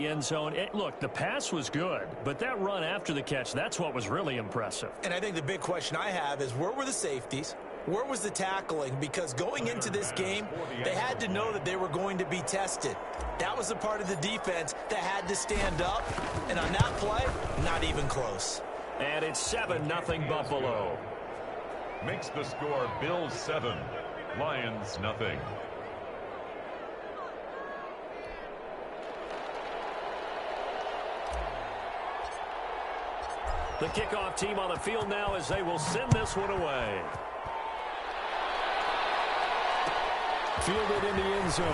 End zone. Look, the pass was good, but that run after the catch, that's what was really impressive. And I think the big question I have is, where were the safeties? Where was the tackling? Because going into this game, they had to know that they were going to be tested. That was the part of the defense that had to stand up. And on that play, not even close. And it's 7-0 Buffalo. Makes the score Bills 7, Lions nothing. The kickoff team on the field now as they will send this one away. Fielded in the end zone.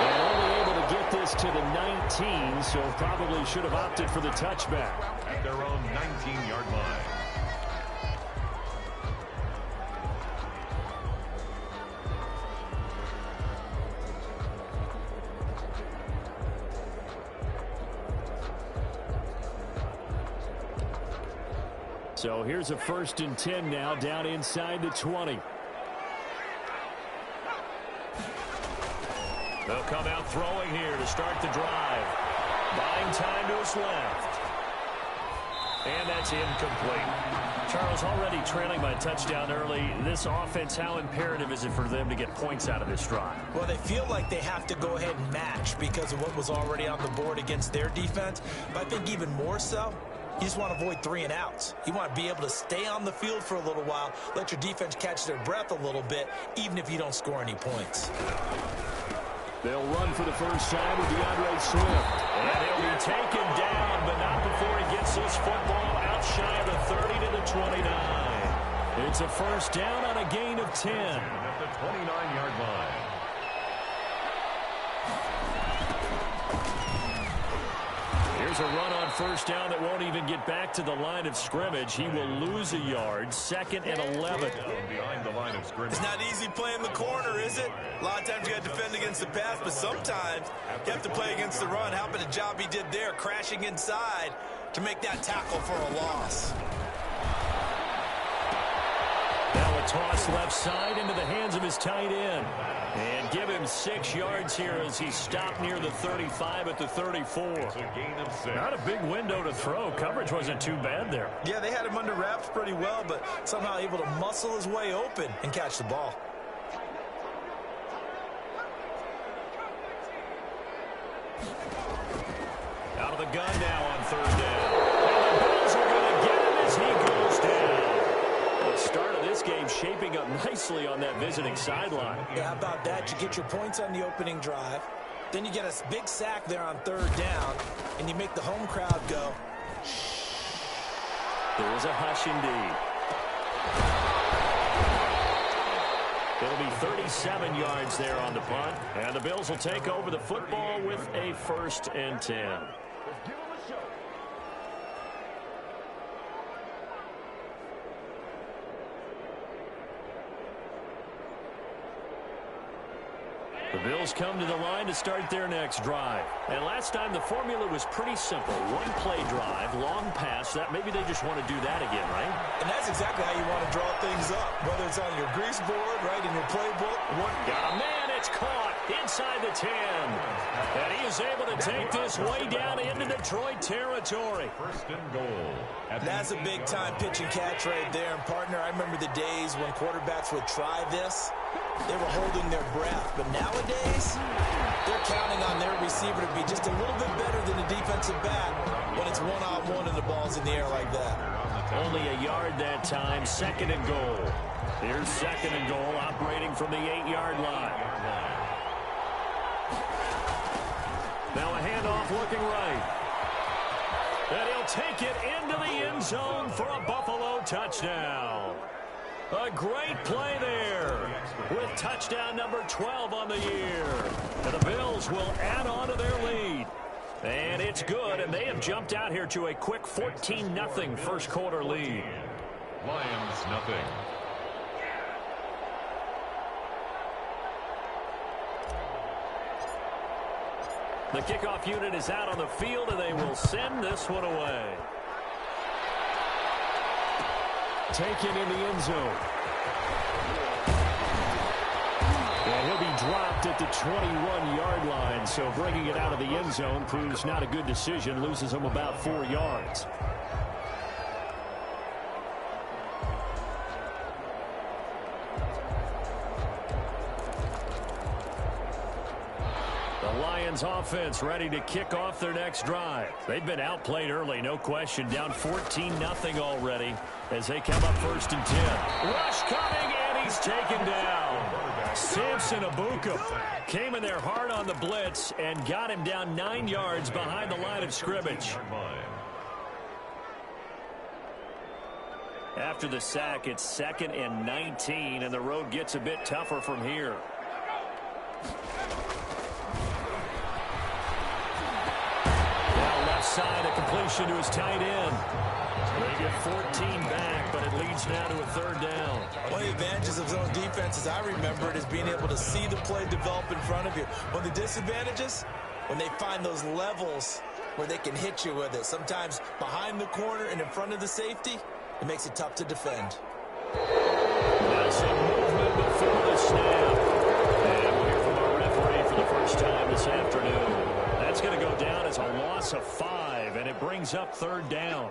And only able to get this to the 19, so probably should have opted for the touchback. At their own 19-yard line. So here's a 1st and 10 now, down inside the 20. They'll come out throwing here to start the drive. Buying time to his left. And that's incomplete. Charles, already trailing by a touchdown early. This offense, how imperative is it for them to get points out of this drive? Well, they feel like they have to go ahead and match because of what was already on the board against their defense. But I think even more so, you just want to avoid 3 and outs. You want to be able to stay on the field for a little while, let your defense catch their breath a little bit, even if you don't score any points. They'll run for the first time with DeAndre Swift. And he'll be taken down, but not before he gets this football out shy of the 30 to the 29. It's a first down on a gain of 10. At the 29-yard line. Here's a run on first down that won't even get back to the line of scrimmage. He will lose a yard. 2nd and 11. Behind the line of scrimmage. It's not easy playing the corner, is it? A lot of times you got to defend against the pass, but sometimes you have to play against the run. How about the job he did there, crashing inside to make that tackle for a loss? Now a toss left side into the hands of his tight end. And give him 6 yards here as he stopped near the 35 at the 34. It's a gain of 6. Not a big window to throw. Coverage wasn't too bad there. Yeah, they had him under wraps pretty well, but somehow able to muscle his way open and catch the ball. Out of the gun now on 3rd down. And the Bills are going to get him as he goes down. The start of this game shaping up nicely on that visiting sideline. Yeah, how about that? You get your points on the opening drive. Then you get a big sack there on 3rd down, and you make the home crowd go. There is a hush indeed. It'll be 37 yards there on the punt. And the Bills will take over the football with a 1st and 10. The Bills come to the line to start their next drive. And last time the formula was pretty simple. 1-play drive, long pass. That maybe they just want to do that again, right? And that's exactly how you want to draw things up. Whether it's on your grease board, right, in your playbook. Got a man, it's caught inside the 10. And he is able to take this way down into Detroit territory. 1st and goal. That's a big-time pitch and catch right there. And, partner, I remember the days when quarterbacks would try this. They were holding their breath. But nowadays, they're counting on their receiver to be just a little bit better than the defensive back when it's one-on-one and the ball's in the air like that. Only a yard that time. 2nd and goal. Here's 2nd and goal operating from the 8-yard line. Now a handoff looking right. And he'll take it into the end zone for a Buffalo touchdown. A great play there with touchdown number 12 on the year. And the Bills will add on to their lead. And it's good, and they have jumped out here to a quick 14-0 first quarter lead. Lions nothing. The kickoff unit is out on the field, and they will send this one away. Taken in the end zone. And he'll be dropped at at the 21-yard line, so bringing it out of the end zone proves not a good decision, loses them about 4 yards. The Lions offense ready to kick off their next drive. They've been outplayed early, no question, down 14-0 already as they come up 1st and 10. Rush coming, and he's taken down. Samson Abuka came in there hard on the blitz and got him down 9 yards behind the line of scrimmage. After the sack, it's 2nd and 19, and the road gets a bit tougher from here. Now left side, a completion to his tight end. They get 14 back, but it leads now to a 3rd down. One of the advantages of zone defense, as I remember it, is being able to see the play develop in front of you. One of the disadvantages, when they find those levels where they can hit you with it, sometimes behind the corner and in front of the safety, it makes it tough to defend. That's a movement before the snap. And we'll hear from our referee for the first time this afternoon. That's going to go down as a loss of 5, and it brings up 3rd down.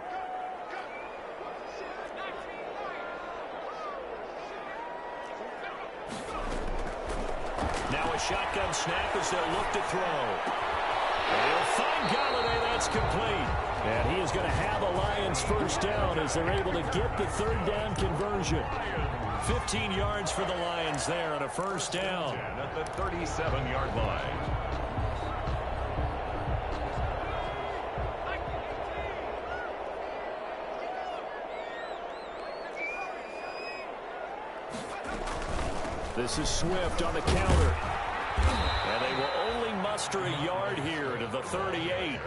Now a shotgun snap as they'll look to throw. They'll find Golladay. That's complete. And he is going to have a Lions 1st down as they're able to get the 3rd down conversion. 15 yards for the Lions there on a 1st down. At the 37-yard line. This is Swift on the counter. And they will only muster a yard here to the 38.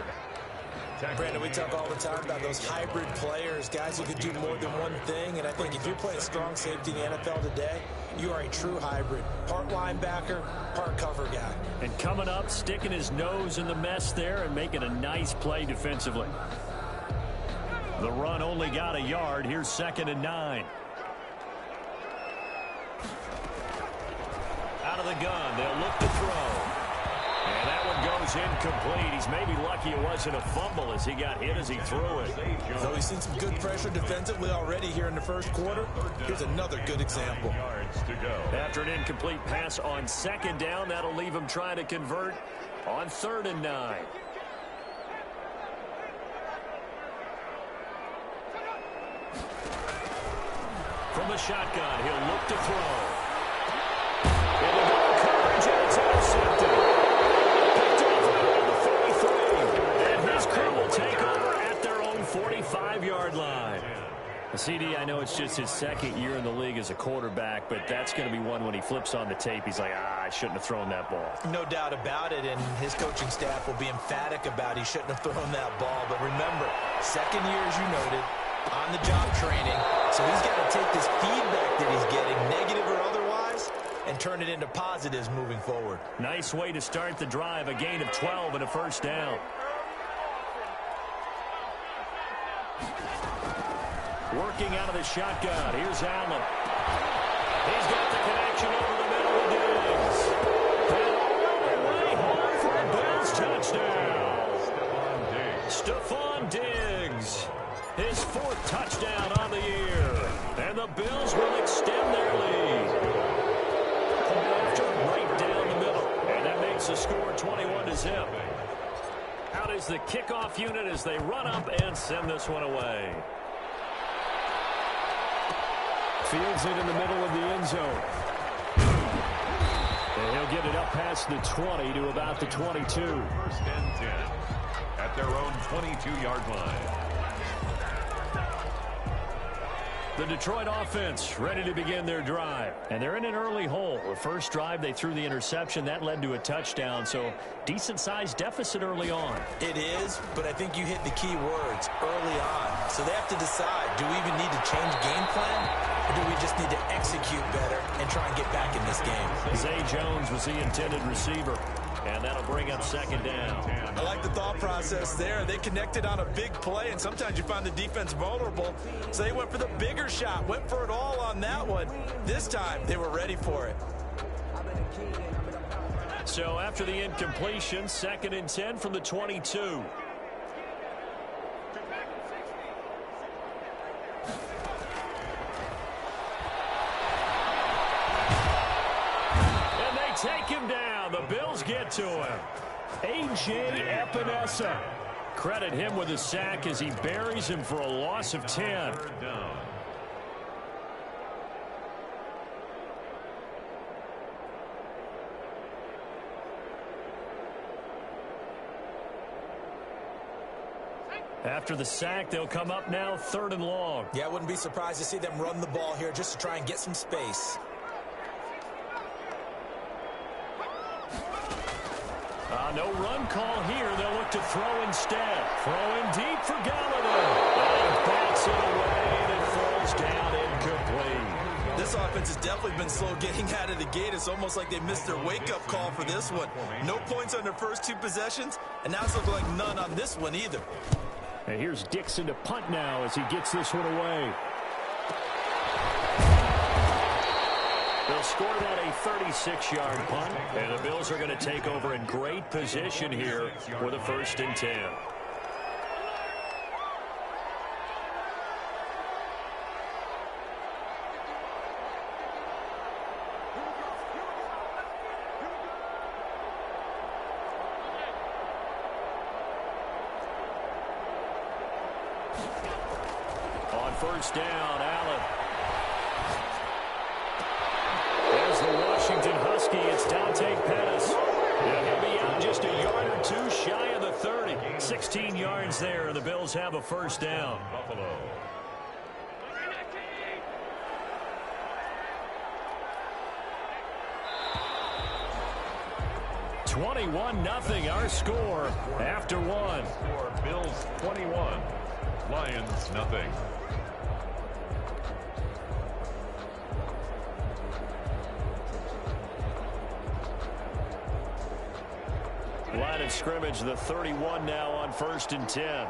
Brandon, we talk all the time about those hybrid players, guys who can do more than one thing. And I think if you're playing strong safety in the NFL today, you are a true hybrid. Part linebacker, part cover guy. And coming up, sticking his nose in the mess there and making a nice play defensively. The run only got a yard. Here's 2nd and 9. Out of the gun, they'll look to throw. And that one goes incomplete. He's maybe lucky it wasn't a fumble as he got hit as he threw it. So we've seen some good pressure defensively already here in the 1st quarter. Here's another good example. After an incomplete pass on 2nd down, that'll leave him trying to convert on 3rd and 9. From the shotgun, he'll look to throw. Into good coverage, and it's intercepted. Picked off around the 43. And his crew will take over at their own 45-yard line. CD, I know it's just his 2nd year in the league as a quarterback, but that's going to be one when he flips on the tape. He's like, I shouldn't have thrown that ball. No doubt about it, and his coaching staff will be emphatic about he shouldn't have thrown that ball. But remember, 2nd year, as you noted, on-the-job training. So he's got to take this feedback that he's getting, negative or otherwise, and turn it into positives moving forward. Nice way to start the drive, a gain of 12 and a 1st down. Working out of the shotgun. Here's Allen. He's got the connection over the middle of Diggs. And all the way home for a Bills touchdown. Stephon Diggs. His 4th touchdown on the year. And the Bills will extend their lead. After right down the middle. And that makes the score 21-0. Out is the kickoff unit as they run up and send this one away. Fields it in the middle of the end zone. And he'll get it up past the 20 to about the 22. 1st and 10 at their own 22-yard line. The Detroit offense ready to begin their drive. And they're in an early hole. The first drive, they threw the interception. That led to a touchdown. So decent-sized deficit early on. It is, but I think you hit the key words early on. So they have to decide, do we even need to change game plan? Or do we just need to execute better and try and get back in this game? Zay Jones was the intended receiver. And that'll bring up 2nd down. I like the thought process there. They connected on a big play, and sometimes you find the defense vulnerable. So they went for the bigger shot, went for it all on that one. This time, they were ready for it. So after the incompletion, 2nd and 10 from the 22. Take him down. The Bills get to him. A.J. Epinesa. Credit him with a sack as he buries him for a loss of 10. After the sack, they'll come up now 3rd and long. Yeah, I wouldn't be surprised to see them run the ball here just to try and get some space. No run call here. They'll look to throw instead. Throwing deep for Galladay. And he backs it away, and it falls down incomplete. This offense has definitely been slow getting out of the gate. It's almost like they missed their wake-up call for this one. No points on their first 2 possessions, and now it's looking like none on this one either. And here's Dixon to punt now as he gets this one away. They'll score that a 36-yard punt, and the Bills are going to take over in great position here with a 1st and 10. On 1st down, Allen. There's the Washington Husky. It's Dante Pettis. And he'll be out just a yard or 2 shy of the 30. 16 yards there, and the Bills have a 1st down. Buffalo. 21-0 our score after 1. Score Bills 21, Lions nothing. Line of scrimmage, the 31 now on 1st and 10.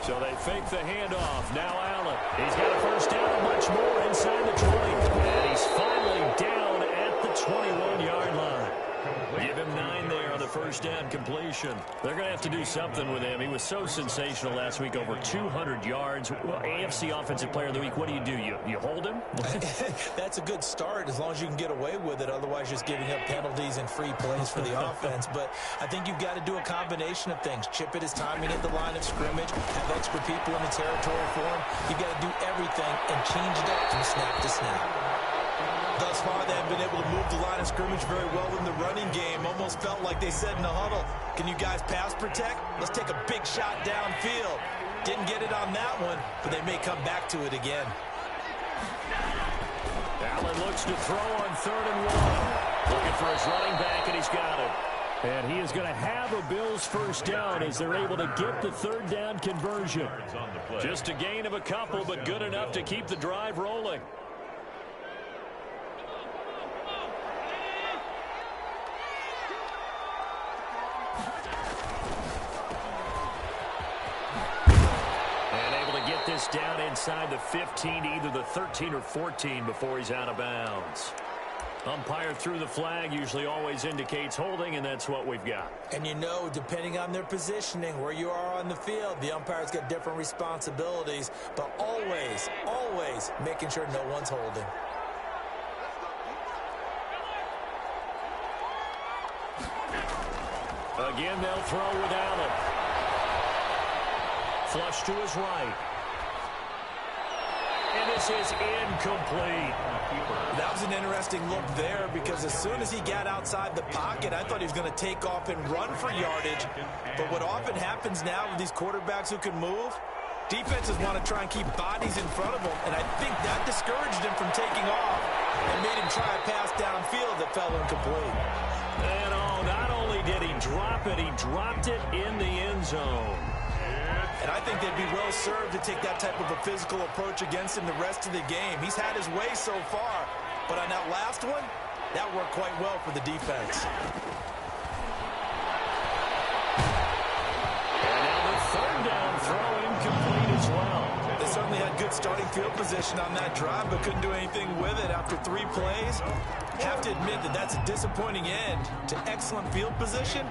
So they fake the handoff. Now Allen. He's got a 1st down and much more inside the 20. And he's finally down at the 21-yard line. Give him 9 there on the 1st down completion. They're going to have to do something with him. He was so sensational last week, over 200 yards. Well, AFC Offensive Player of the Week, what do? You hold him? That's a good start as long as you can get away with it. Otherwise, just giving up penalties and free plays for the offense. But I think you've got to do a combination of things. Chip it his timing at the line of scrimmage, have extra people in the territory for him. You've got to do everything and change it up from snap to snap. Thus far, they have been able to move the line of scrimmage very well in the running game. Almost felt like they said in the huddle, can you guys pass protect? Let's take a big shot downfield. Didn't get it on that one, but they may come back to it again. Allen looks to throw on 3rd and 1. Looking for his running back, and he's got it. And he is going to have a Bills 1st down as they're able to get the 3rd down conversion. Just a gain of a couple, but good enough to keep the drive rolling. This down inside the 15 to either the 13 or 14 before he's out of bounds. Umpire threw the flag, usually always indicates holding, and that's what we've got. And you know, depending on their positioning, where you are on the field, the umpire's got different responsibilities, but always, always making sure no one's holding. Again, they'll throw with Allen. Flush to his right. And this is incomplete. That was an interesting look there because as soon as he got outside the pocket, I thought he was going to take off and run for yardage. But what often happens now with these quarterbacks who can move, defenses want to try and keep bodies in front of them, and I think that discouraged him from taking off and made him try a pass downfield that fell incomplete. And not only did he drop it, he dropped it in the end zone. And I think they'd be well served to take that type of a physical approach against him the rest of the game. He's had his way so far, but on that last one, that worked quite well for the defense. And now the 3rd down throw incomplete as well. They certainly had good starting field position on that drive, but couldn't do anything with it after 3 plays. Have to admit that that's a disappointing end to excellent field position.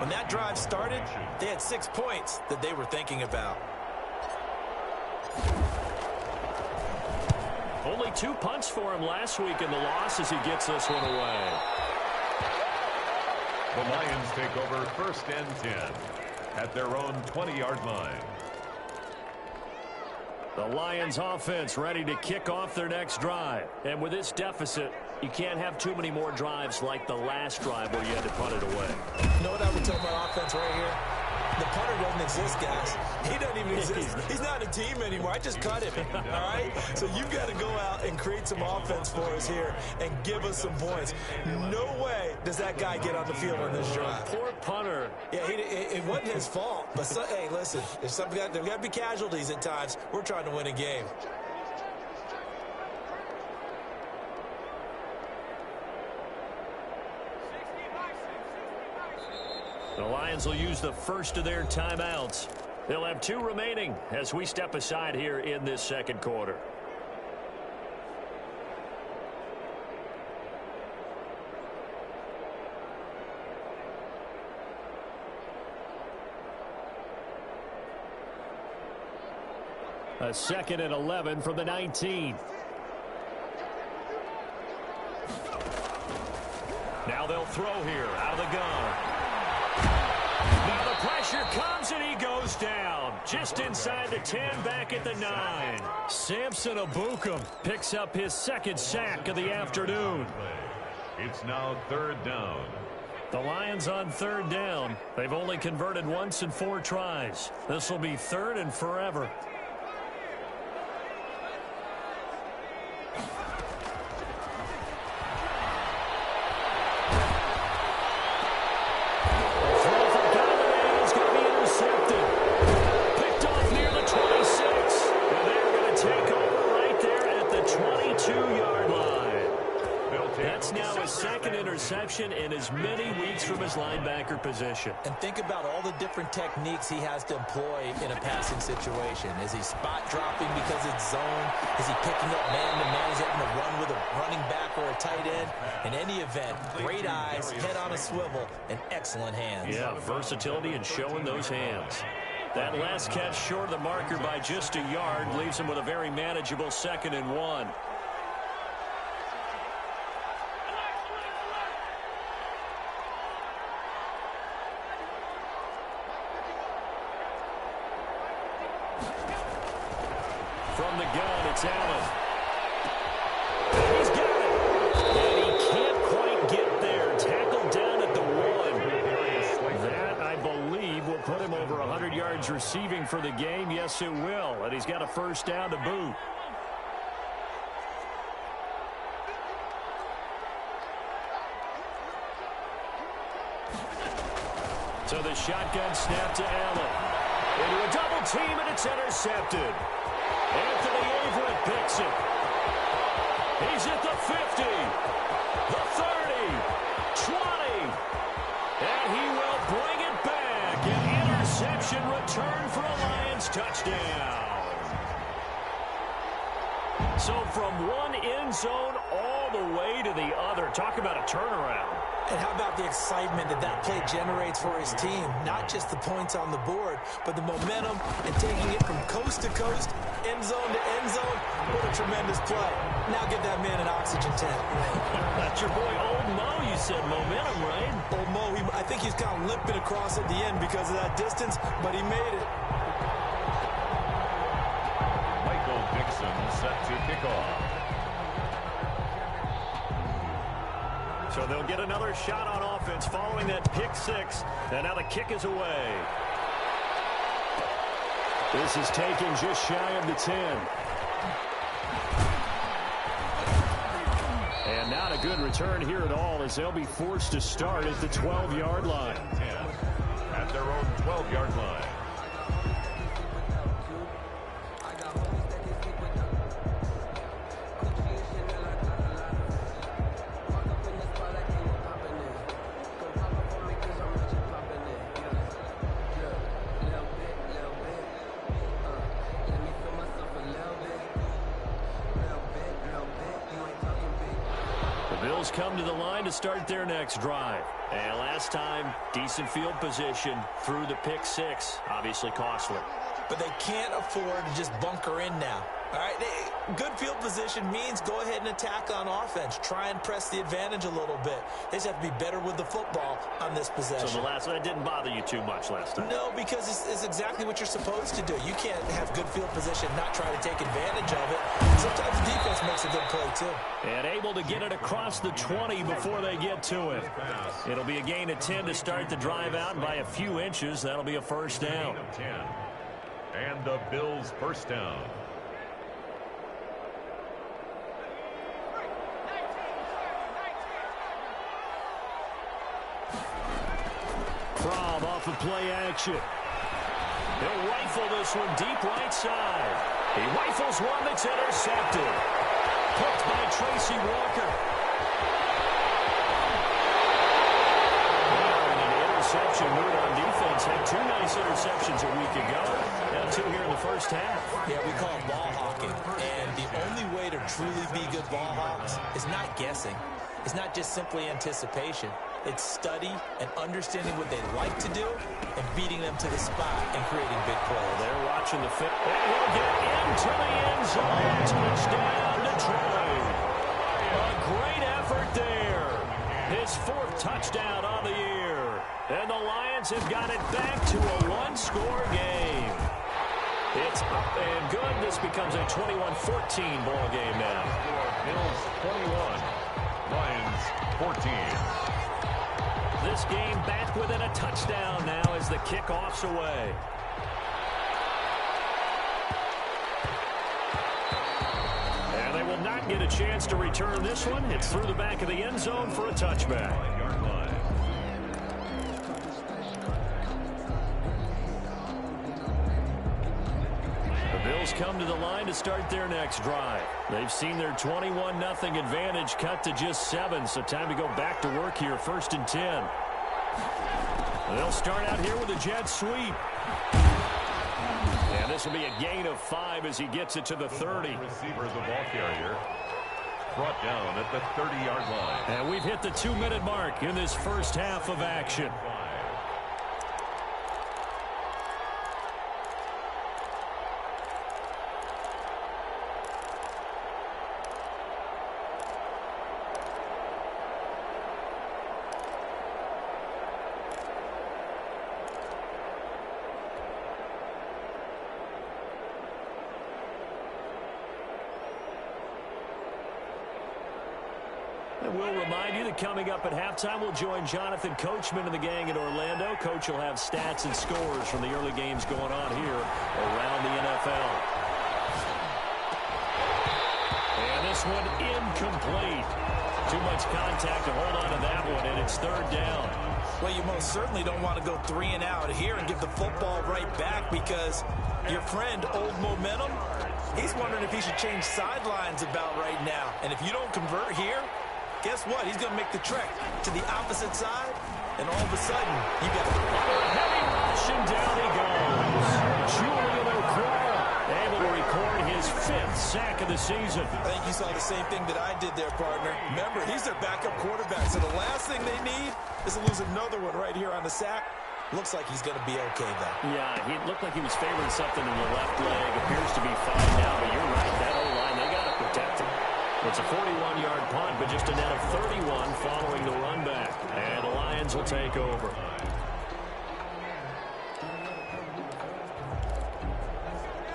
When that drive started, they had 6 points that they were thinking about. Only 2 punts for him last week in the loss as he gets this one away. The Lions take over 1st and 10 at their own 20-yard line. The Lions offense ready to kick off their next drive. And with this deficit, you can't have too many more drives like the last drive where you had to punt it away. You know what I would tell my offense right here? The punter doesn't exist, guys. He doesn't even exist. He's not a team anymore. I just cut him, all right? So you've got to go out and create some offense for us here and give us some points. No way does that guy get on the field on this drive. Poor punter. Yeah, it wasn't his fault. But, hey, listen, there's got to be casualties at times. We're trying to win a game. The Lions will use the first of their timeouts. They'll have 2 remaining as we step aside here in this second quarter. A 2nd and 11 from the 19. Now they'll throw here out of the gun. Now the pressure comes and he goes down. Just inside the 10, back at the 9. Samson Ebukam picks up his 2nd sack of the afternoon. It's now 3rd down. The Lions on 3rd down. They've only converted once in 4 tries. This will be 3rd and forever. Interception in as many weeks from his linebacker position. And think about all the different techniques he has to employ in a passing situation. Is he spot dropping because it's zone? Is he picking up man-to-man? Is he having to run with a running back or a tight end? In any event, great eyes, head on a swivel, and excellent hands. Yeah, versatility and showing those hands. That last catch short of the marker by just a yard leaves him with a very manageable 2nd and 1. From the gun, it's Allen. He's got it. And he can't quite get there. Tackled down at the 1. That, I believe, will put him over 100 yards receiving for the game. Yes, it will. And he's got a 1st down to boot. So the shotgun snap to Allen. Into a double team, and it's intercepted. Anthony Averett picks it. He's at the 50, the 30, 20, and he will bring it back. An interception return for a Lions touchdown. So from one end zone all the way to the other. Talk about a turnaround. And how about the excitement that that play generates for his team? Not just the points on the board, but the momentum and taking it from coast to coast, end zone to end zone. What a tremendous play. Now get that man an oxygen tank. That's your boy Old Mo. You said momentum, right? Old Mo, I think he's kind of limping across at the end because of that distance, but he made it. Michael Dixon set to kick off. So they'll get another shot on offense following that pick 6. And now the kick is away. This is taken just shy of the 10. And not a good return here at all as they'll be forced to start at the 12-yard line. At their own 12-yard line. come to the line to start their next drive. And last time, decent field position through the pick six. Obviously costly. But they can't afford to just bunker in now. All right, good field position means go ahead and attack on offense. Try and press the advantage a little bit. They just have to be better with the football on this possession. So the last one, that didn't bother you too much last time? No, because it's exactly what you're supposed to do. You can't have good field position, not try to take advantage of it. Sometimes the defense makes a good play, too. And able to get it across the 20 before they get to it. It'll be a gain of 10 to start the drive out by a few inches. That'll be a first down. And the Bills' first down. Fromm off of play action. He'll rifle this one deep right side. He rifles one that's intercepted. Picked by Tracy Walker. In an interception mood on defense. Had two nice interceptions a week ago. Now two here in the first half. Yeah, we call it ball hawking. And the only way to truly be good ball hawks is not guessing. It's not just simply anticipation. It's study and understanding what they like to do and beating them to the spot and creating big plays. They're watching the fit. And he'll get into the end zone. Touchdown, Detroit. A great effort there. His fourth touchdown on the year. And the Lions have got it back to a one-score game. It's up and good. This becomes a 21-14 ball game now. Bills 21, Lions 14. This game back within a touchdown now as the kickoff's away. And they will not get a chance to return this one. It's through the back of the end zone for a touchback. The Bills come to the line to start their next drive. They've seen their 21-0 advantage cut to just 7, so time to go back to work here, 1st and 10. They'll start out here with a jet sweep. And this will be a gain of 5 as he gets it to the 30. Receiver, the ball carrier, brought down at the 30-yard line. And we've hit the 2-minute mark in this first half of action. And we'll remind you that coming up at halftime, we'll join Jonathan Coachman and the gang in Orlando. Coach will have stats and scores from the early games going on here around the NFL. And this one incomplete. Too much contact to hold on to that one, and it's 3rd down. Well, you most certainly don't want to go 3 and out here and give the football right back because your friend, Old Momentum, he's wondering if he should change sidelines about right now. And if you don't convert here, guess what? He's going to make the trek to the opposite side, and all of a sudden, you got a heavy rush, and down he goes. Julian Okwara able to record his 5th sack of the season. I think you saw the same thing that I did there, partner. Remember, he's their backup quarterback, so the last thing they need is to lose another one right here on the sack. Looks like he's going to be okay, though. Yeah, he looked like he was favoring something in the left leg. Appears to be fine now, but you're right. That O-line, they got to protect him. It's a 41-yard punt, but just a net of 31 following the run back. And the Lions will take over.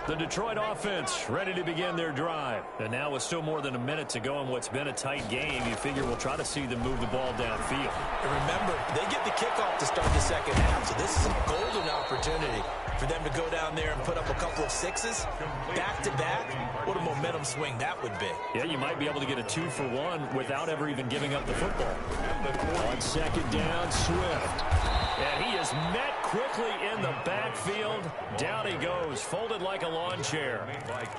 The Detroit offense ready to begin their drive. And now with still more than a minute to go in what's been a tight game, you figure we'll try to see them move the ball downfield. And remember, they get the kickoff to start the second half, so this is a golden opportunity for them to go down there and put up a couple of sixes back-to-back. What a momentum swing that would be. Yeah, you might be able to get a 2-for-1 without ever even giving up the football. On 2nd down, Swift. And he is met quickly in the backfield. Down he goes, folded like a lawn chair.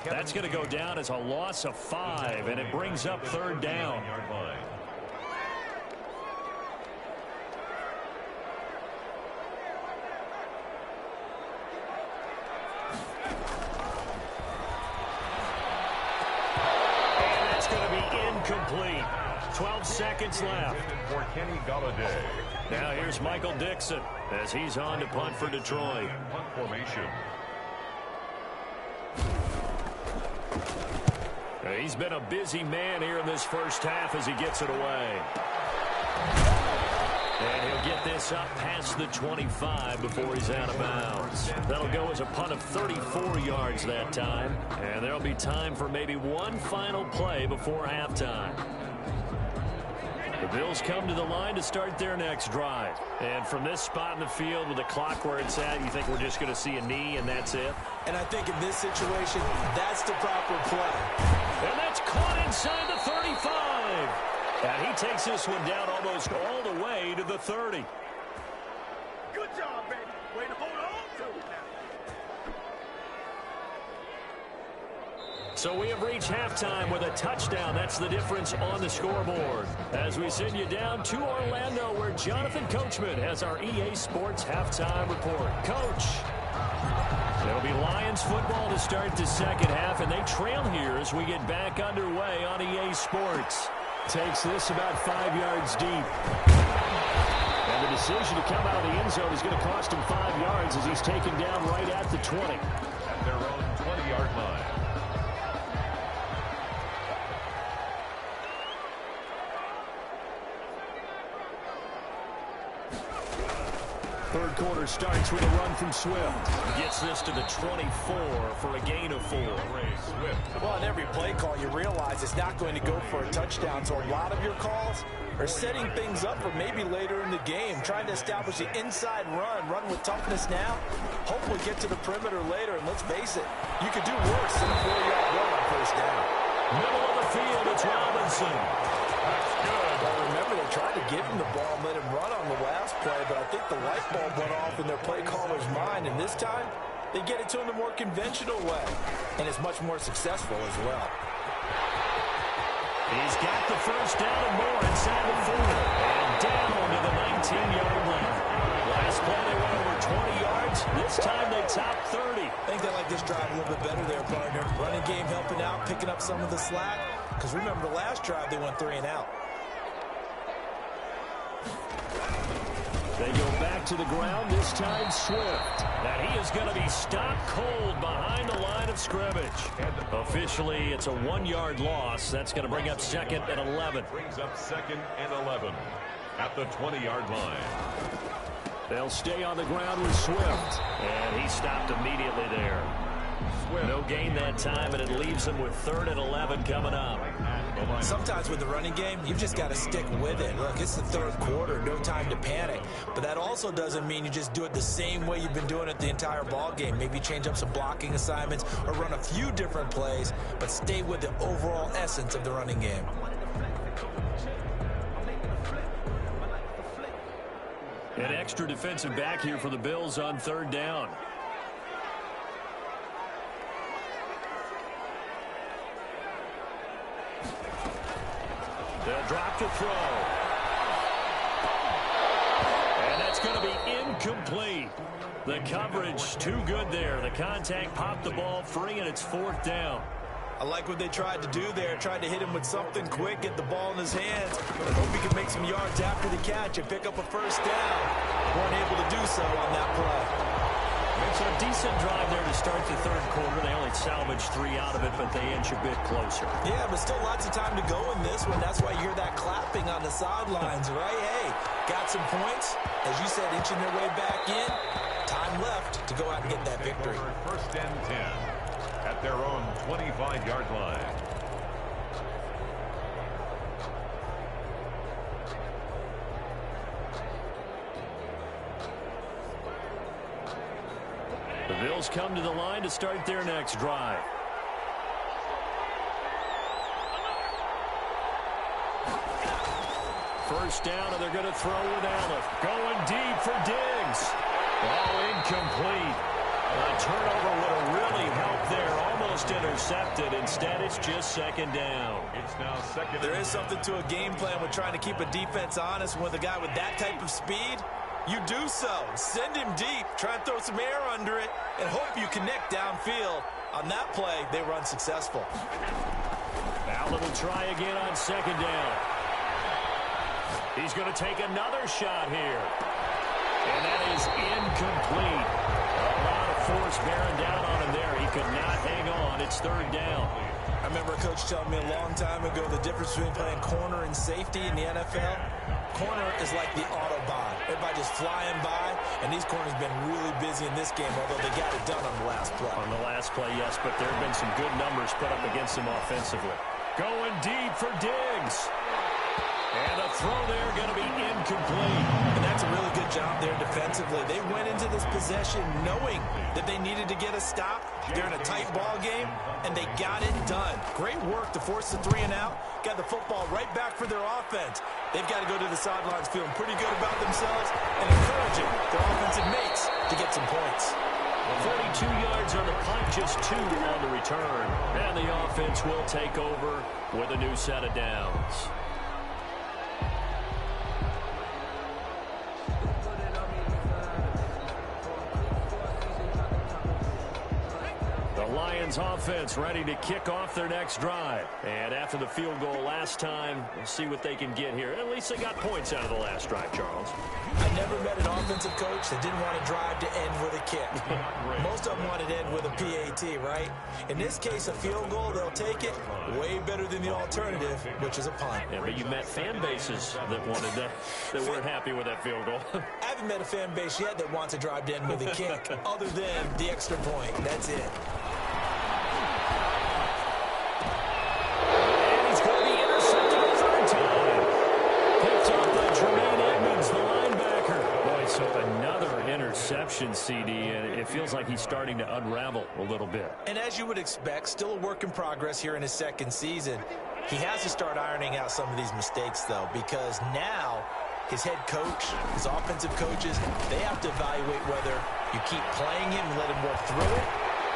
That's going to go down as a loss of 5, and it brings up 3rd down. And that's going to be incomplete. 12 seconds left. For Kenny Golladay. Now here's Michael Dixon as he's on to punt for Detroit. Punt formation. He's been a busy man here in this first half as he gets it away. And he'll get this up past the 25 before he's out of bounds. That'll go as a punt of 34 yards that time. And there'll be time for maybe one final play before halftime. The Bills come to the line to start their next drive. And from this spot in the field with the clock where it's at, you think we're just going to see a knee and that's it? And I think in this situation, that's the proper play. And that's caught inside the 35. And he takes this one down almost all the way to the 30. Good job, baby. Way to hold on to it now. So we have reached halftime with a touchdown. That's the difference on the scoreboard. As we send you down to Orlando, where Jonathan Coachman has our EA Sports halftime report. Coach. It'll be Lions football to start the second half, and they trail here as we get back underway on EA Sports. Takes this about 5 yards deep. And the decision to come out of the end zone is going to cost him 5 yards as he's taken down right at the 20. At their own 20-yard line. Third quarter starts with a run from Swift. Gets this to the 24 for a gain of 4. Well, on every play call, you realize it's not going to go for a touchdown. So a lot of your calls are setting things up for maybe later in the game, trying to establish the inside run with toughness now. Hopefully get to the perimeter later, and let's face it, you could do worse than a 4-yard run on first down. Middle of the field, it's Robinson. That's good. Well, remember, they tried to give him the ball and let him run on the last play, but I think the light bulb went off in their play caller's mind, and this time, they get it to him the more conventional way, and it's much more successful as well. He's got the first down and more inside the 4. And down to the 19-yard line. Last play, they went over 20 yards. This time, they top 30. I think they like this drive a little bit better there, partner. Running game helping out, picking up some of the slack. Because remember, the last drive, they went 3 and out. They go back to the ground, this time Swift. And he is going to be stopped cold behind the line of scrimmage. Officially, it's a 1-yard loss. That's going to bring up second and 11. Brings up second and 11 at the 20-yard line. They'll stay on the ground with Swift. And he stopped immediately there. Swift. No gain that time, and it leaves them with 3rd and 11 coming up. Sometimes with the running game, you've just got to stick with it. Look, it's the third quarter, no time to panic. But that also doesn't mean you just do it the same way you've been doing it the entire ball game. Maybe change up some blocking assignments or run a few different plays, but stay with the overall essence of the running game. An extra defensive back here for the Bills on 3rd down. They'll drop to throw. And that's going to be incomplete. The coverage too good there. The contact popped the ball free, and it's 4th down. I like what they tried to do there. Tried to hit him with something quick, get the ball in his hands. I hope he can make some yards after the catch and pick up a first down. Weren't able to do so on that play. It's a decent drive there to start the 3rd quarter. They only salvaged 3 out of it, but they inch a bit closer. Yeah, but still lots of time to go in this one. That's why you hear that clapping on the sidelines, right? Hey, got some points. As you said, inching their way back in. Time left to go out and get that victory. First and 10 at their own 25-yard line. The Bills come to the line to start their next drive. First down, and they're going to throw with Allen. Going deep for Diggs. Ball incomplete. A turnover would have really helped there. Almost intercepted. Instead, it's just 2nd down. It's now second. There is something to a game plan with trying to keep a defense honest. With a guy with that type of speed, you do so. Send him deep. Try and throw some air under it and hope you connect downfield. On that play, they were unsuccessful. Allen will try again on 2nd down. He's going to take another shot here. And that is incomplete. A lot of force bearing down on him there. He could not hang on. It's third down. I remember a coach telling me a long time ago the difference between playing corner and safety in the NFL. Corner is like the Autobahn. Everybody just flying by, and these corners have been really busy in this game, although they got it done on the last play. On the last play, yes, but there have been some good numbers put up against him offensively. Going deep for Diggs. And a throw there going to be incomplete. And that's a really good job there defensively. They went into this possession knowing that they needed to get a stop. They're in a tight ball game, and they got it done. Great work to force the 3 and out. Got the football right back for their offense. They've got to go to the sidelines feeling pretty good about themselves and encouraging their offensive mates to get some points. 42 yards on the punt, just 2 on the return. And the offense will take over with a new set of downs. Lions offense ready to kick off their next drive. And after the field goal last time, we'll see what they can get here. At least they got points out of the last drive, Charles. I never met an offensive coach that didn't want to drive to end with a kick. Most of them wanted to end with a PAT, right? In this case, a field goal, they'll take it. Way better than the alternative, which is a punt. Yeah, but you met fan bases that wanted that weren't happy with that field goal. I haven't met a fan base yet that wants to drive to end with a kick, other than the extra point. That's it. Interception, CD, and it feels like he's starting to unravel a little bit. And as you would expect, still a work in progress here in his second season. He has to start ironing out some of these mistakes, though, because now his head coach, his offensive coaches, they have to evaluate whether you keep playing him and let him work through it,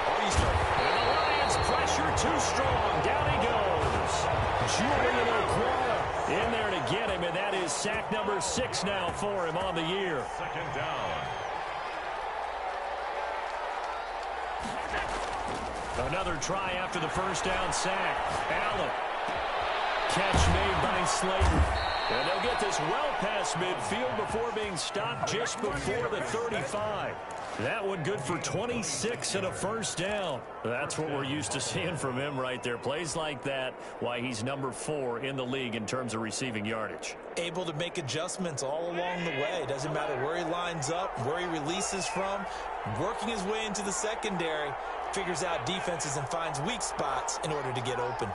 or you start. And the Lions pressure too strong. Down he goes. Julian Okwara in there to get him, and that is sack number 6 now for him on the year. Second down. Another try after the first down sack. Allen. Catch made by Slayton. And they'll get this well past midfield before being stopped just before the 35. That one good for 26 and a first down. That's what we're used to seeing from him right there. Plays like that, why he's number 4 in the league in terms of receiving yardage. Able to make adjustments all along the way. Doesn't matter where he lines up, where he releases from. Working his way into the secondary, figures out defenses and finds weak spots in order to get open.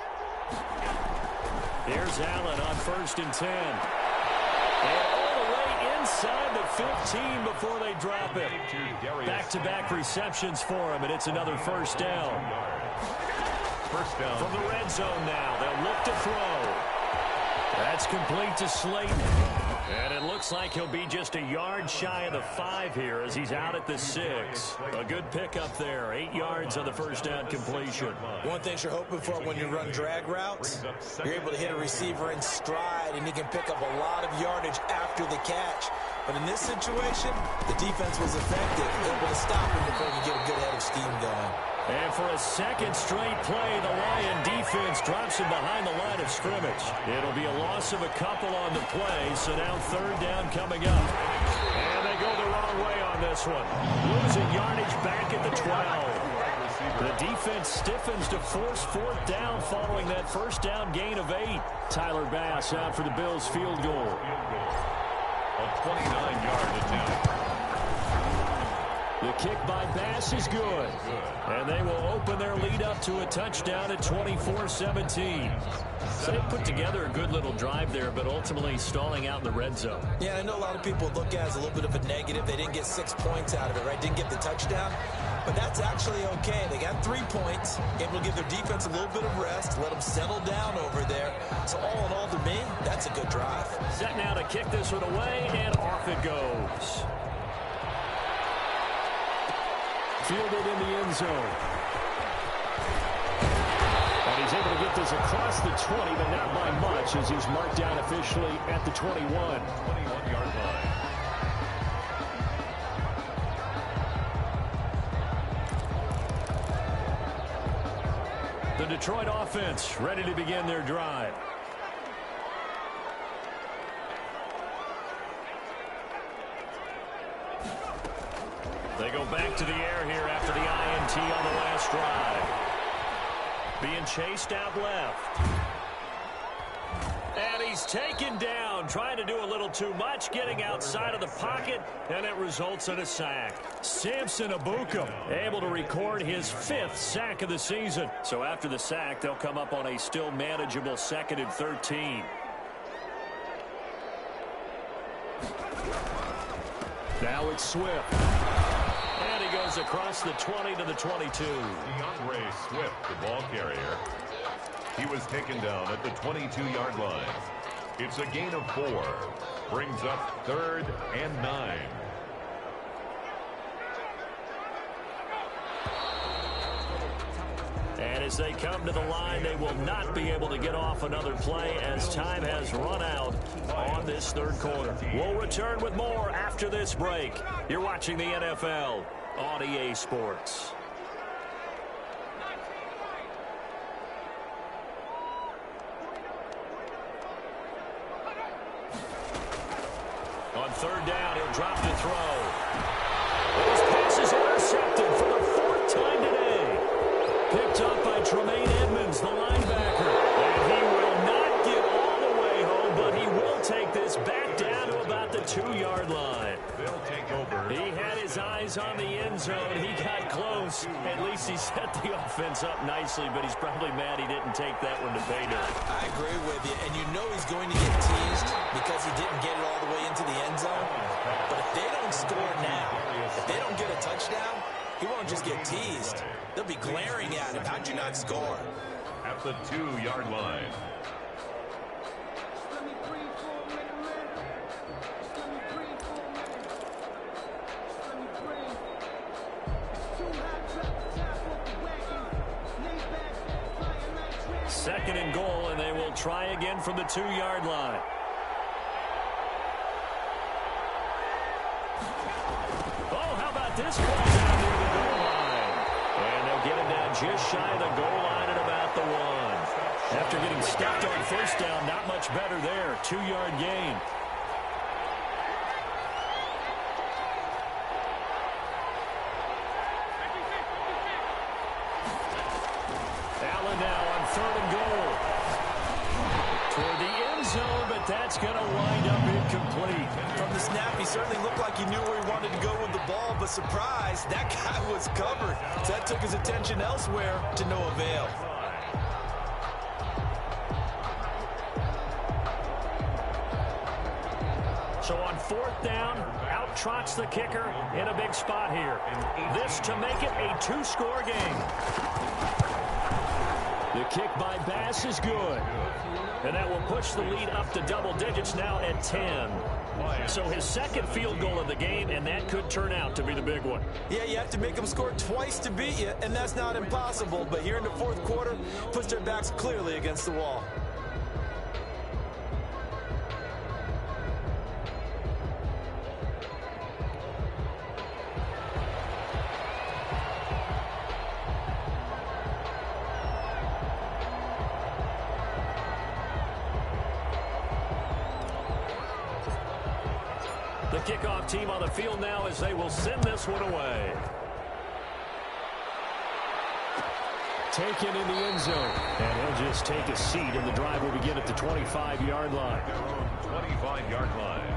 Here's Allen on 1st and 10. And all the way inside the 15 before they drop it. Back-to-back receptions for him, and it's another first down. First down. From the red zone now, they'll look to throw. That's complete to Slayton. And it looks like he'll be just a yard shy of the 5 here as he's out at the 6. A good pickup there. 8 yards on the first down completion. One thing you're hoping for when you run drag routes, you're able to hit a receiver in stride, and he can pick up a lot of yardage after the catch. But in this situation, the defense was effective, able to stop him before he could get a good head of steam going. And for a second straight play, the Lion defense drops him behind the line of scrimmage. It'll be a loss of a couple on the play, so now third down coming up. And they go the wrong way on this one. Losing yardage back at the 12. The defense stiffens to force 4th down following that first down gain of 8. Tyler Bass out for the Bills field goal. A 29-yard attempt. The kick by Bass is good. And they will open their lead up to a touchdown at 24-17. So they put together a good little drive there, but ultimately stalling out in the red zone. Yeah, I know a lot of people look at it as a little bit of a negative. They didn't get 6 points out of it, right? Didn't get the touchdown. But that's actually okay. They got 3 points, able to give their defense a little bit of rest, let them settle down over there. So all in all, to me, that's a good drive. Set now to kick this one away, and off it goes. Fielded in the end zone. And he's able to get this across the 20, but not by much, as he's marked down officially at the 21. 21-yard line. The Detroit offense ready to begin their drive. They go back to the air here after the INT on the last drive. Being chased out left. And he's taken down, trying to do a little too much, getting outside of the pocket, and it results in a sack. Samson Ebukam able to record his 5th sack of the season. So after the sack, they'll come up on a still manageable 2nd and 13. Now it's Swift. And he goes across the 20 to the 22. DeAndre Swift, the ball carrier. He was taken down at the 22-yard line. It's a gain of 4. Brings up 3rd and 9. And as they come to the line, they will not be able to get off another play as time has run out on this 3rd quarter. We'll return with more after this break. You're watching the NFL on EA Sports. On 3rd down, he'll drop to throw. His pass is intercepted for the 4th time today. Picked up by Tremaine Edmonds, the linebacker. And he will not get all the way home, but he will take this back down to about the 2-yard line. They'll take over. He had his eyes on the end zone. He got close. At least he set the offense up nicely, but he's probably mad he didn't take that one to pay dirt. I agree with you, and you know he's going to get teased because he didn't get it all the way into the end zone. But if they don't score now, if they don't get a touchdown, he won't just get teased. They'll be glaring at him. How'd you not score? At the 2-yard line. Second and goal, and they will try again from the 2-yard line. Oh, how about this play down near the goal line? And they'll get him down just shy of the goal line at about the 1. After getting stopped on 1st down, not much better there. 2-yard gain. Allen now on 3rd and goal. Toward the end zone, but that's going to wind up incomplete. From the snap, he certainly looked like he knew where he wanted to go with the ball, but surprise, that guy was covered. So that took his attention elsewhere to no avail. So on 4th down, out trots the kicker in a big spot here. This to make it a 2-score game. The kick by Bass is good. And that will push the lead up to double digits now at 10. So his 2nd field goal of the game, and that could turn out to be the big one. Yeah, you have to make them score twice to beat you, and that's not impossible. But here in the 4th quarter, puts their backs clearly against the wall. The kickoff team on the field now as they will send this one away. Taken in the end zone. And he'll just take a seat, and the drive will begin at the 25-yard line. Their own 25-yard line.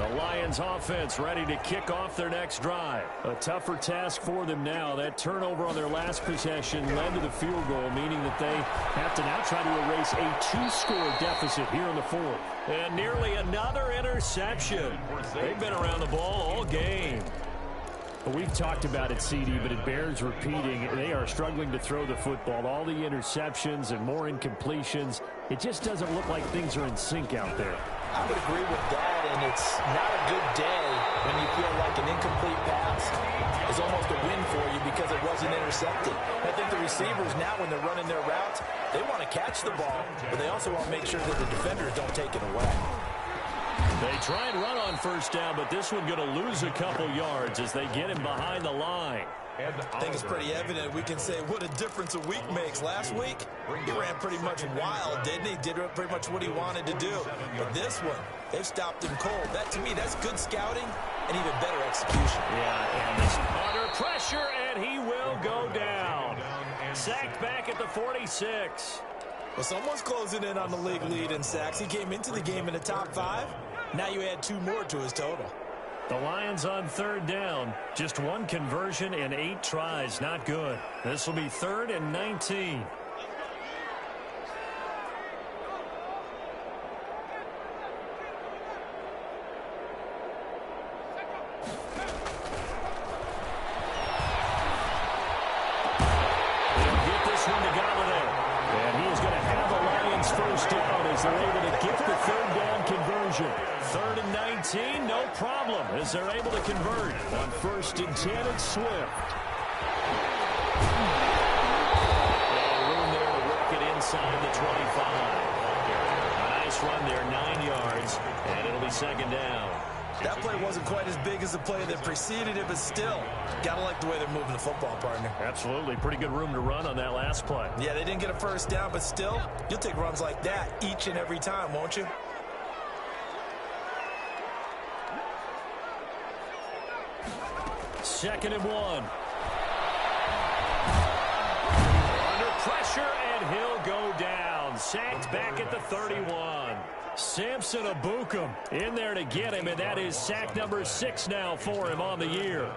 The Lions offense ready to kick off their next drive. A tougher task for them now. That turnover on their last possession led to the field goal, meaning that they have to now try to erase a 2-score deficit here in the fourth. And nearly another interception. They've been around the ball all game. Well, we've talked about it, CD, but it bears repeating. They are struggling to throw the football. All the interceptions and more incompletions. It just doesn't look like things are in sync out there. I would agree with that, and it's not a good day when you feel like an incomplete pass is almost a win for you because it wasn't intercepted. I think the receivers now, when they're running their routes, they want to catch the ball, but they also want to make sure that the defenders don't take it away. They try and run on first down, but this one going to lose a couple yards as they get him behind the line. I think it's pretty evident. We can say what a difference a week makes. Last week, he ran pretty much wild, didn't he? Did pretty much what he wanted to do. But this one, they've stopped him cold. That, to me, that's good scouting and even better execution. Yeah, and this under pressure, and he will go down. Sacked back at the 46. Well, someone's closing in on the league lead in sacks. He came into the game in the top 5. Now you add 2 more to his total. The Lions on third down. Just 1 conversion and 8 tries. Not good. This will be 3rd and 19. They'll get this one to Galladay. And he is going to have the Lions first down as they're able to get the 3rd down conversion. 3rd and 19, no problem, as they're able to convert. On 1st and 10, it's Swift. And room there to work it inside the 25. A nice run there, 9 yards, and it'll be 2nd down. That play wasn't quite as big as the play that preceded it, but still, got to like the way they're moving the football, partner. Absolutely. Pretty good room to run on that last play. Yeah, they didn't get a first down, but still, you'll take runs like that each and every time, won't you? Second and 1. Under pressure, and he'll go down. Sacked back at the 31. Samson Ebukam in there to get him, and that is sack number 6 now for him on the year.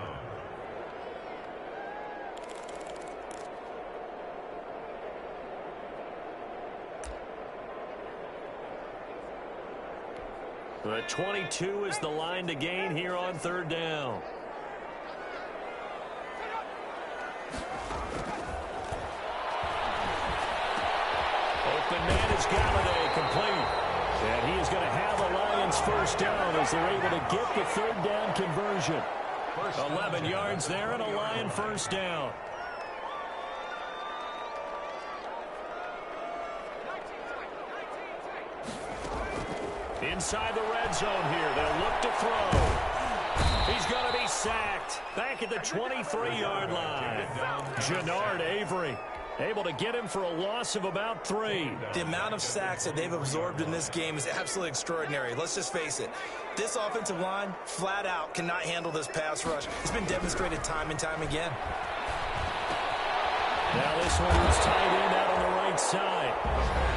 The 22 is the line to gain here on 3rd down. Open man is Galladay, complete. And he is going to have a Lions first down as they're able to get the 3rd down conversion. 11 yards there and a Lion first down. Inside the red zone here, they'll look to throw. He's going to be sacked back at the 23-yard line. Jannard Avery able to get him for a loss of about 3. The amount of sacks that they've absorbed in this game is absolutely extraordinary. Let's just face it. This offensive line, flat out, cannot handle this pass rush. It's been demonstrated time and time again. Now this one was tied in out on the right side.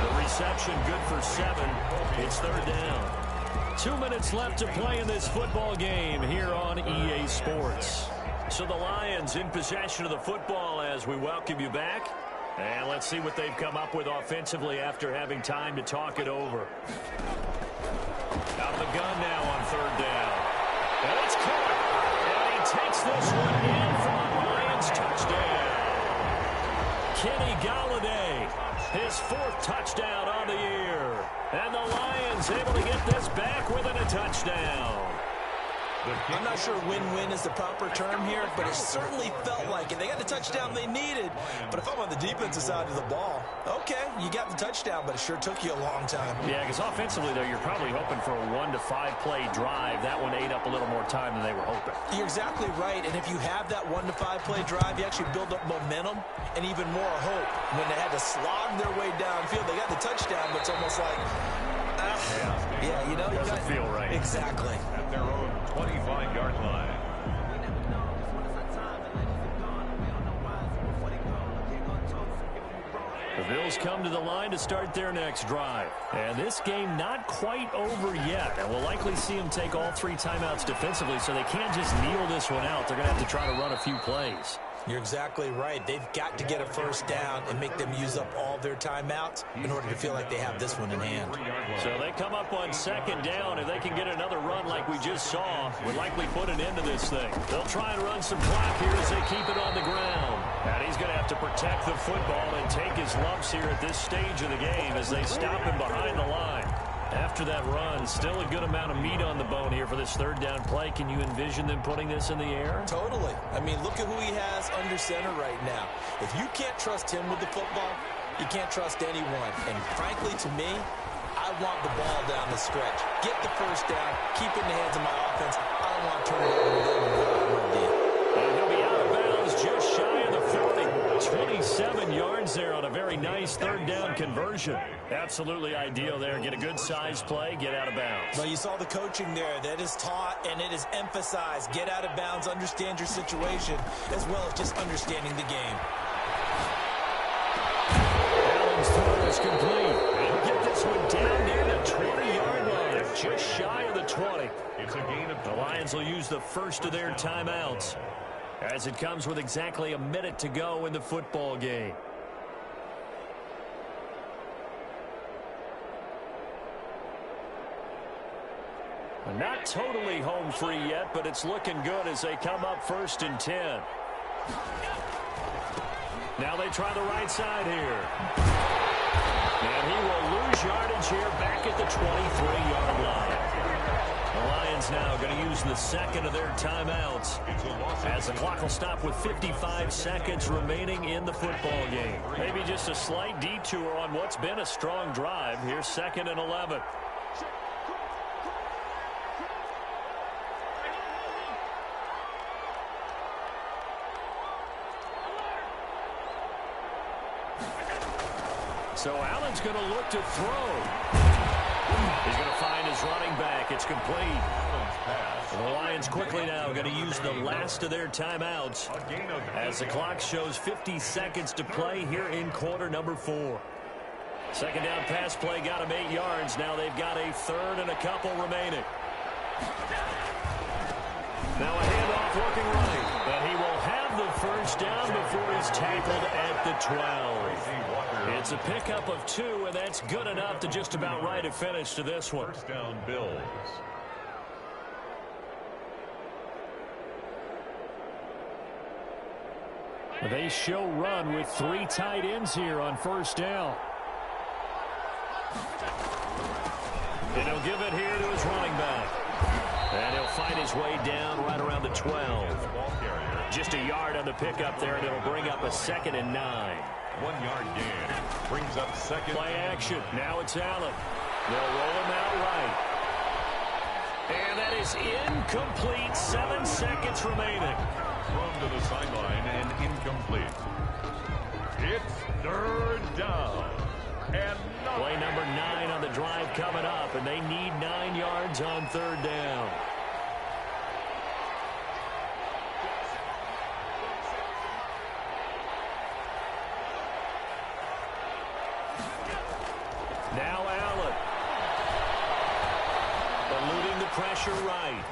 The reception good for 7. It's 3rd down. 2 minutes left to play in this football game here on EA Sports. So the Lions in possession of the football as we welcome you back. And let's see what they've come up with offensively after having time to talk it over. Out of the gun now on 3rd down. And it's caught. And he takes this one in for a Lions touchdown. Kenny Galladay, his 4th touchdown on the year. And the Lions able to get this back within a touchdown. I'm not sure win-win is the proper term here, but it certainly felt like it. They got the touchdown they needed, but if I'm on the defensive side of the ball, okay, you got the touchdown, but it sure took you a long time. Yeah, because offensively, though, you're probably hoping for a 1 to 5 play drive. That one ate up a little more time than they were hoping. You're exactly right, and if you have that 1 to 5 play drive, you actually build up momentum and even more hope. When they had to slog their way downfield, they got the touchdown, but it's almost like, yeah, you know, you doesn't feel right. Exactly. At their own 25-yard line. Bills come to the line to start their next drive. And this game not quite over yet. And we'll likely see them take all 3 timeouts defensively, so they can't just kneel this one out. They're going to have to try to run a few plays. You're exactly right. They've got to get a first down and make them use up all their timeouts in order to feel like they have this one in hand. So they come up on second down. If they can get another run like we just saw, would likely put an end to this thing. They'll try and run some clock here as they keep it on the ground. And he's going to have to protect the football and take his lumps here at this stage of the game as they stop him behind the line. After that run, still a good amount of meat on the bone here for this third down play. Can you envision them putting this in the air? Totally. I mean, look at who he has under center right now. If you can't trust him with the football, you can't trust anyone. And frankly, to me, I want the ball down the stretch. Get the first down, keep it in the hands of my offense. I don't want to turn it over to them and run deep. And he'll be out of bounds just shy of the 40. 27 yards there on a very nice third down conversion. Absolutely ideal there. Get a good size play, get out of bounds. Well, you saw the coaching there. That is taught and it is emphasized. Get out of bounds, understand your situation, as well as just understanding the game. Allen's throw is complete. He'll get this one down near the 20-yard line, just shy of the 20. It's a gain of the Lions will use the first of their timeouts, as it comes with exactly a minute to go in the football game. Not totally home free yet, but it's looking good as they come up 1st and 10. Now they try the right side here. And he will lose yardage here back at the 23-yard line. The Lions now going to use the second of their timeouts as the clock will stop with 55 seconds remaining in the football game. Maybe just a slight detour on what's been a strong drive. Here's 2nd and 11. So Allen's going to look to throw. He's going to find his running back. It's complete. The Lions quickly now going to use the last of their timeouts as the clock shows 50 seconds to play here in quarter number 4. Second down pass play got him 8 yards. Now they've got a third and a couple remaining. Now a handoff looking right. And he will have the first down before he's tackled at the 12. It's a pickup of 2, and that's good enough to just about write a finish to this one. First down, Bills. They show run with 3 tight ends here on first down. And he'll give it here to his running back. And he'll find his way down right around the 12. Just a yard on the pickup there, and it'll bring up a 2nd and 9. 1 yard gain. Brings up second. Play action. Now it's Allen. They'll roll him out right. And that is incomplete. 7 seconds remaining. Thrown to the sideline and incomplete. It's third down. And play number 9 on the drive coming up, and they need 9 yards on third down. Now Allen. Eluding the pressure right.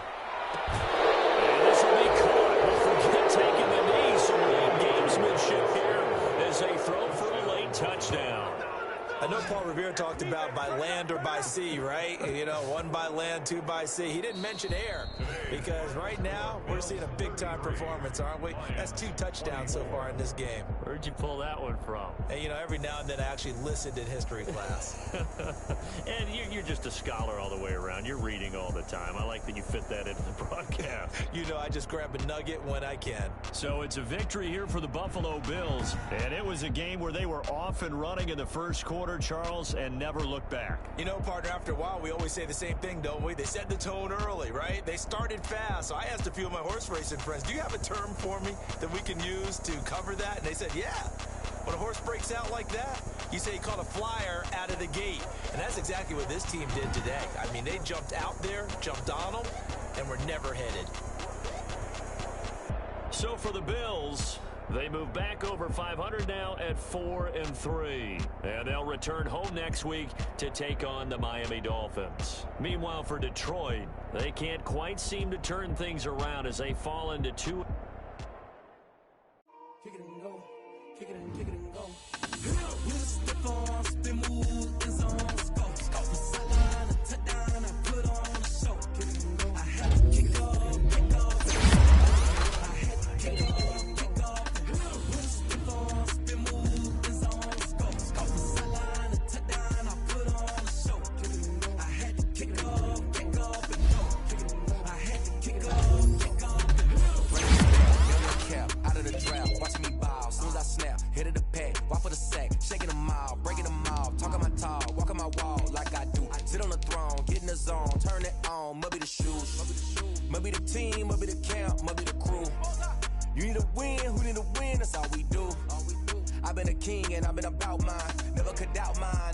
And this will be caught. Don't forget taking the knee. Some real gamesmanship here as they throw for a late touchdown. I know Paul Revere talked about by land or by sea, right? You know, 1 by land, 2 by sea. He didn't mention air because right now we're seeing a big-time performance, aren't we? That's 2 touchdowns so far in this game. Where'd you pull that one from? And, you know, every now and then I actually listened in history class. And you're just a scholar all the way around. You're reading all the time. I like that you fit that into the broadcast. You know, I just grab a nugget when I can. So it's a victory here for the Buffalo Bills. And it was a game where they were off and running in the first quarter, Charles, and never looked back. You know, partner, after a while, we always say the same thing, don't we? They set the tone early, right? They started fast. So I asked a few of my horse racing friends, do you have a term for me that we can use to cover that? And they said, yeah. When a horse breaks out like that, you say he caught a flyer out of the gate. And that's exactly what this team did today. I mean, they jumped out there, jumped on them, and were never headed. So for the Bills, They move back over 500 now at 4-3. And they'll return home next week to take on the Miami Dolphins. Meanwhile, for Detroit, they can't quite seem to turn things around as they fall into 2. Kick it and go. Kick it and kick it and go. With a stiff arm, spin move, end zone, go. From sideline to touchdown, I put on a show. Kick it and go. I had to kick off, kick off. I had to kick off, kick off. With a stiff arm, spin move, end zone, go. From sideline to touchdown, I put on a show. Kick it and go. I had to kick off, kick off and go. Kick it and go. I had to kick off, kick off and go. Cap out of the draft, watch me ball. Soon as I snap, hit of the pack, walk for the sack, shaking them all, breaking them all, talking my talk, walking my wall like I do. Sit on the throne, get in the zone, turn it on, must be the shoes, must be the team, must be the camp, must be the crew. You need a win, who need a win? That's all we do. I've been a king and I've been about mine, never could doubt mine.